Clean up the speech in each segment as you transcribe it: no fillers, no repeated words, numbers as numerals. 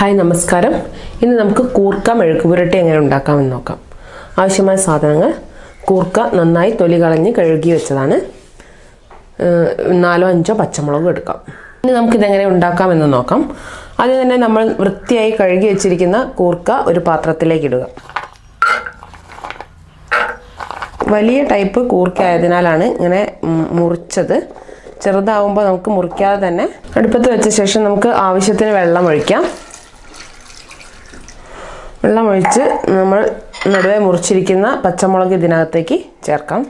Hi നമസ്കാരം. ഇന്ന് നമുക്ക് കൂർക്ക മെഴുക്കുപുരട്ടി എങ്ങനെ ഉണ്ടാക്കാമെന്ന് നോക്കാം. ആവശ്യമായ സാധനങ്ങൾ: കൂർക്ക നന്നായി തൊലി കളഞ്ഞ് കഴുകി വെച്ചതാണ്. 4-5 പച്ചമുളക് എടുക്കാം. ഇനി നമുക്കിതെങ്ങനെ ഉണ്ടാക്കാമെന്ന് നോക്കാം. ആദ്യം തന്നെ നമ്മൾ വൃത്തിയായി കഴുകി വെച്ചിരിക്കുന്ന കൂർക്ക ഒരു പാത്രത്തിലേക്ക് ഇടുക. വലിയ ടൈപ്പ് കൂർക്ക ആയതിനാലാണ് ഇങ്ങനെ മുറിച്ചത്. ചെറുതാവുമ്പോൾ നമുക്ക് മുറിക്കാതെ തന്നെ അടുപ്പത്ത് വെച്ച ശേഷം നമുക്ക് ആവശ്യത്തിന് വെള്ളം ഒഴിക്കാം. വെള്ളം ഒഴിച്ച് നമ്മൾ നടുവേ മുറിച്ചിരിക്കുന്ന പച്ചമുളക് ഇതിനകത്തേക്ക് ചേർക്കാം.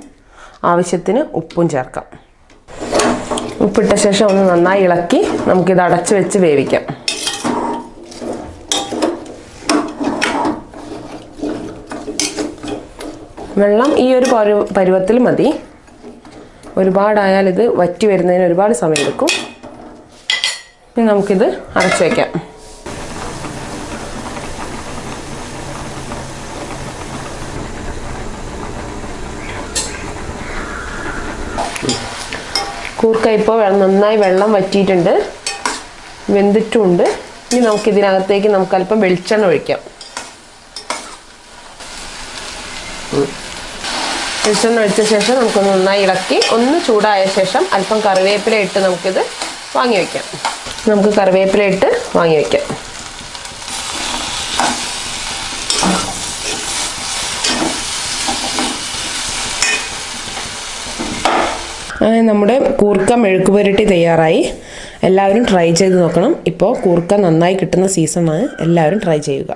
ആവശ്യത്തിന് ഉപ്പും ചേർക്കാം. ഉപ്പിട്ട ശേഷം ഒന്ന് നന്നായി ഇളക്കി നമുക്കിത് അടച്ചു വെച്ച് വേവിക്കാം. വെള്ളം ഈ ഒരു പരുവത്തിൽ മതി. ഒരുപാടായാൽ ഇത് വറ്റി വരുന്നതിന് ഒരുപാട് സമയം എടുക്കും. ഇനി നമുക്കിത് അടച്ചു വയ്ക്കാം. കൂർക്ക ഇപ്പോൾ നന്നായി വെള്ളം വറ്റിയിട്ടുണ്ട്, വെന്തിട്ടുമുണ്ട്. ഇനി നമുക്കിതിനകത്തേക്ക് അല്പം വെളിച്ചെണ്ണ ഒഴിക്കാം. വെളിച്ചെണ്ണ ഒഴിച്ച ശേഷം നമുക്കൊന്ന് നന്നായി ഇളക്കി ഒന്ന് ചൂടായ ശേഷം അല്പം കറിവേപ്പില ഇട്ട് നമുക്കിത് വാങ്ങി വയ്ക്കാം. നമുക്ക് കറിവേപ്പില ഇട്ട് വാങ്ങി വയ്ക്കാം. അങ്ങനെ നമ്മുടെ കൂർക്ക മെഴുക്കുപുരട്ടി തയ്യാറായി. എല്ലാവരും ട്രൈ ചെയ്ത് നോക്കണം. ഇപ്പോൾ കൂർക്ക നന്നായി കിട്ടുന്ന സീസണാണ്. എല്ലാവരും ട്രൈ ചെയ്യുക.